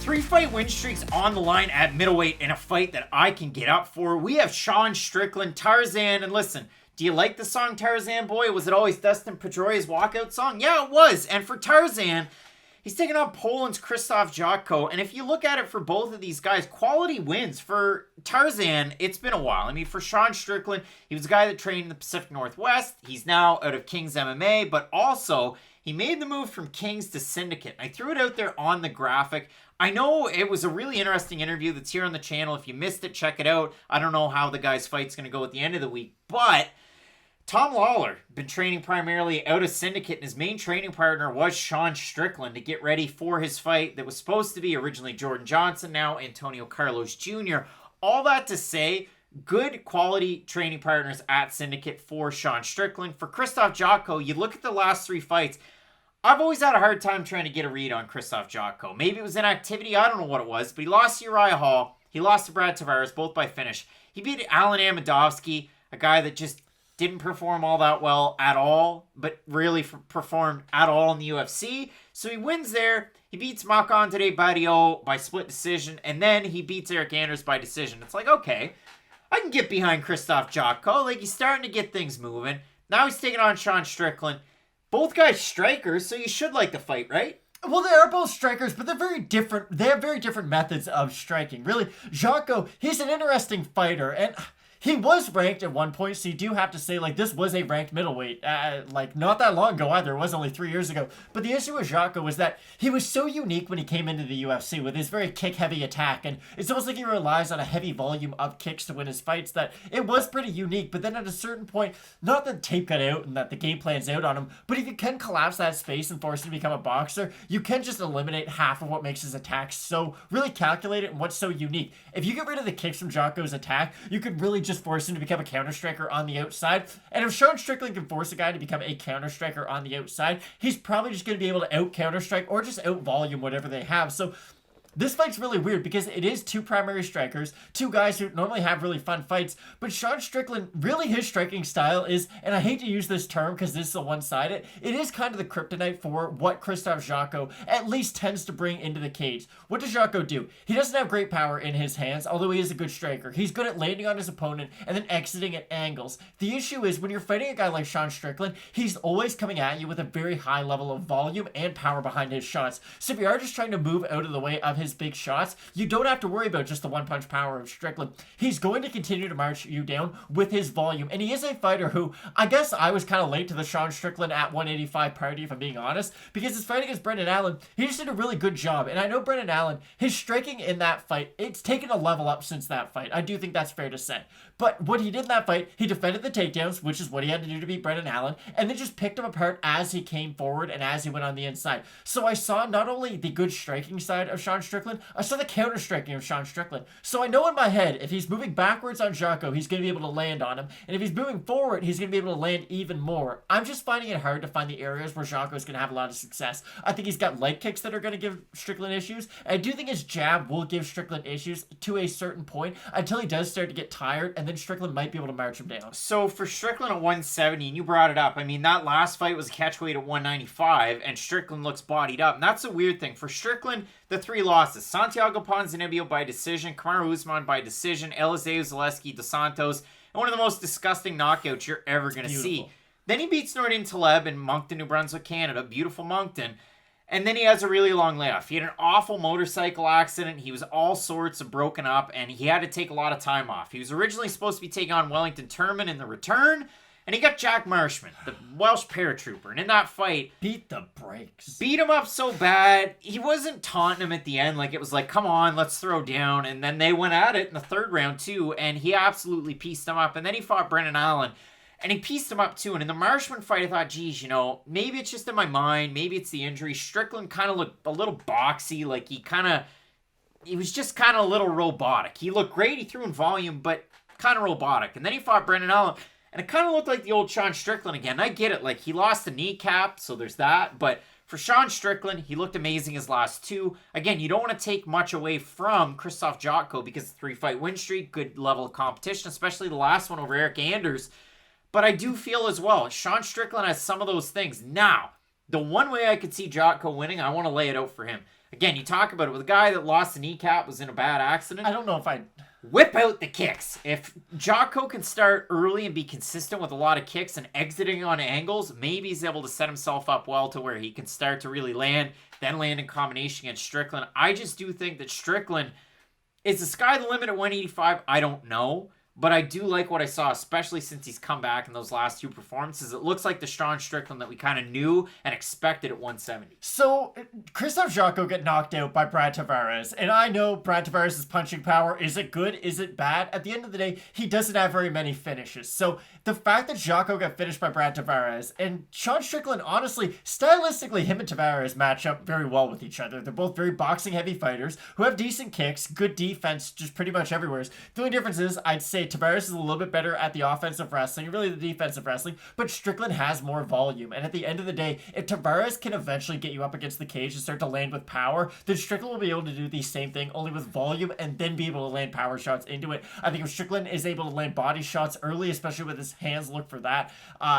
3-fight win streaks on the line at middleweight in a fight that I can get up for. We have Sean Strickland, Tarzan, and listen, do you like the song Tarzan Boy? Was it always Dustin Pedroia's walkout song? Yeah, it was. And for Tarzan, he's taking on Poland's Krzysztof Jotko. And if you look at it for both of these guys, quality wins. For Tarzan, it's been a while. I mean, for Sean Strickland, he was a guy that trained in the Pacific Northwest. He's now out of King's MMA, but also he made the move from King's to Syndicate. I threw it out there on the graphic. I know it was a really interesting interview that's here on the channel. If you missed it, check it out. I don't know how the guy's fight's going to go at the end of the week, but Tom Lawler been training primarily out of Syndicate, and his main training partner was Sean Strickland to get ready for his fight that was supposed to be originally Jordan Johnson, now Antonio Carlos Jr. All that to say, good quality training partners at Syndicate for Sean Strickland. For Krzysztof Jotko, you look at the last 3 fights, I've always had a hard time trying to get a read on Krzysztof Jotko. Maybe it was inactivity, I don't know what it was, but he lost to Uriah Hall, he lost to Brad Tavares, both by finish. He beat Alan Amedovski, a guy that just didn't perform all that well at all, but really performed at all in the UFC. So he wins there. He beats Marc-André Barriault by split decision, and then he beats Eric Anders by decision. It's like, okay, I can get behind Krzysztof Jotko. Like, he's starting to get things moving. Now he's taking on Sean Strickland. Both guys strikers, so you should like the fight, right? Well, they are both strikers, but they're very different. They have very different methods of striking. Really, Jotko, he's an interesting fighter, and he was ranked at one point, so you do have to say, like, this was a ranked middleweight. Like, not that long ago either. It was only 3 years ago. But the issue with Jotko was that he was so unique when he came into the UFC with his very kick-heavy attack. And it's almost like he relies on a heavy volume of kicks to win his fights. That it was pretty unique. But then at a certain point, not that tape got out and that the game plan's out on him, but if you can collapse that space and force him to become a boxer, you can just eliminate half of what makes his attack so really calculated and what's so unique. If you get rid of the kicks from Jotko's attack, you could really just force him to become a counter striker on the outside. And if Sean Strickland can force a guy to become a counter striker on the outside, he's probably just going to be able to out counter strike or just out volume whatever they have. So this fight's really weird because it is 2 primary strikers, 2 guys who normally have really fun fights, but Sean Strickland, really his striking style is, and I hate to use this term because this is a one-sided, it is kind of the kryptonite for what Krzysztof Jotko at least tends to bring into the cage. What does Jotko do? He doesn't have great power in his hands, although he is a good striker. He's good at landing on his opponent and then exiting at angles. The issue is when you're fighting a guy like Sean Strickland, he's always coming at you with a very high level of volume and power behind his shots. So if you are just trying to move out of the way of his big shots, you don't have to worry about just the one-punch power of Strickland. He's going to continue to march you down with his volume, and he is a fighter who, I guess I was kind of late to the Sean Strickland at 185 party, if I'm being honest, because his fight against Brendan Allen, he just did a really good job, and I know Brendan Allen, his striking in that fight, it's taken a level up since that fight. I do think that's fair to say. But what he did in that fight, he defended the takedowns, which is what he had to do to beat Brendan Allen, and then just picked him apart as he came forward and as he went on the inside. So I saw not only the good striking side of Sean Strickland, I saw the counter striking of Sean Strickland. So I know in my head, if he's moving backwards on Jotko, he's going to be able to land on him, and if he's moving forward, he's going to be able to land even more. I'm just finding it hard to find the areas where Jotko is going to have a lot of success. I think he's got leg kicks that are going to give Strickland issues, and I do think his jab will give Strickland issues to a certain point until he does start to get tired, and then Strickland might be able to march him down. So for Strickland at 170, and you brought it up, I mean, that last fight was a catchweight at 195, and Strickland looks bodied up. And that's a weird thing. For Strickland, the 3 losses: Santiago Ponzinibbio by decision, Kamaru Usman by decision, Eliseu Zaleski dos Santos, and one of the most disgusting knockouts you're ever going to see. Then he beats Nordin Taleb in Moncton, New Brunswick, Canada. Beautiful Moncton. And then he has a really long layoff. He had an awful motorcycle accident. He was all sorts of broken up, and he had to take a lot of time off. He was originally supposed to be taking on Wellington Turman in the return, and he got Jack Marshman, the Welsh paratrooper. And in that fight, beat the brakes. Beat him up so bad. He wasn't taunting him at the end. Like, it was like, come on, let's throw down. And then they went at it in the 3rd round, too, and he absolutely pieced him up. And then he fought Brendan Allen, and he pieced him up too. And in the Marshman fight, I thought, geez, you know, maybe it's just in my mind. Maybe it's the injury. Strickland kind of looked a little boxy. Like, he was just kind of a little robotic. He looked great. He threw in volume, but kind of robotic. And then he fought Brendan Allen, and it kind of looked like the old Sean Strickland again. I get it. Like, he lost the kneecap, so there's that. But for Sean Strickland, he looked amazing his last 2. Again, you don't want to take much away from Krzysztof Jotko because the 3-fight win streak, good level of competition, especially the last one over Eric Anders. But I do feel as well, Sean Strickland has some of those things. Now, The one way I could see Jotko winning, I want to lay it out for him. Again, you talk about it with a guy that lost a kneecap, was in a bad accident. I don't know if I... Whip out the kicks. If Jotko can start early and be consistent with a lot of kicks and exiting on angles, maybe he's able to set himself up well to where he can start to really land, then land in combination against Strickland. I just do think that Strickland, is the sky the limit at 185? I don't know. But I do like what I saw, especially since he's come back in those last two performances. It looks like the strong Strickland that we kind of knew and expected at 170. So, Krzysztof Jotko got knocked out by Brad Tavares. And I know Brad Tavares' punching power. Is it good? Is it bad? At the end of the day, he doesn't have very many finishes. So, the fact that Jotko got finished by Brad Tavares and Sean Strickland, honestly, stylistically, him and Tavares match up very well with each other. They're both very boxing-heavy fighters who have decent kicks, good defense, just pretty much everywhere. The only difference is, I'd say Tavares is a little bit better at the offensive wrestling, really the defensive wrestling, but Strickland has more volume. And at the end of the day, if Tavares can eventually get you up against the cage and start to land with power, then Strickland will be able to do the same thing, only with volume, and then be able to land power shots into it. I think if Strickland is able to land body shots early, especially with his hands look for that,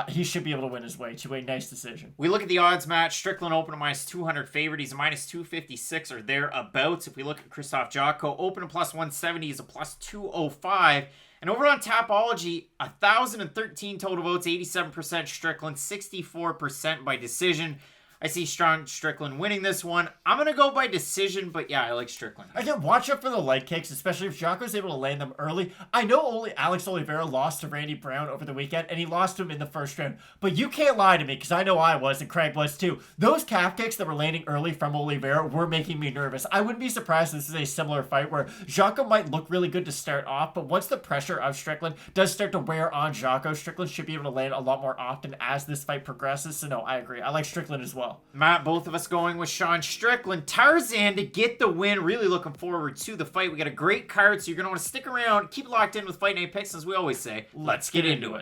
he should be able to win his way to a nice decision. We look at the odds match. Strickland open at -200 favorite. He's a -256 or thereabouts. If we look at Krzysztof Jotko, open at +170 is a +205. And over on Tapology, 1,013 total votes, 87% Strickland, 64% by decision. I see strong Strickland winning this one. I'm going to go by decision, but yeah, I like Strickland. Again, watch out for the leg kicks, especially if Jocko's able to land them early. I know only Alex Oliveira lost to Randy Brown over the weekend, and he lost to him in the first round. But you can't lie to me, because I know I was, and Craig was too. Those calf kicks that were landing early from Oliveira were making me nervous. I wouldn't be surprised if this is a similar fight where Jotko might look really good to start off, but once the pressure of Strickland does start to wear on Jotko, Strickland should be able to land a lot more often as this fight progresses. So no, I agree. I like Strickland as well. Matt, both of us going with Sean Strickland. Tarzan to get the win. Really looking forward to the fight. We got a great card, so you're going to want to stick around. Keep locked in with Fight Night Picks, as we always say. Let's get into it.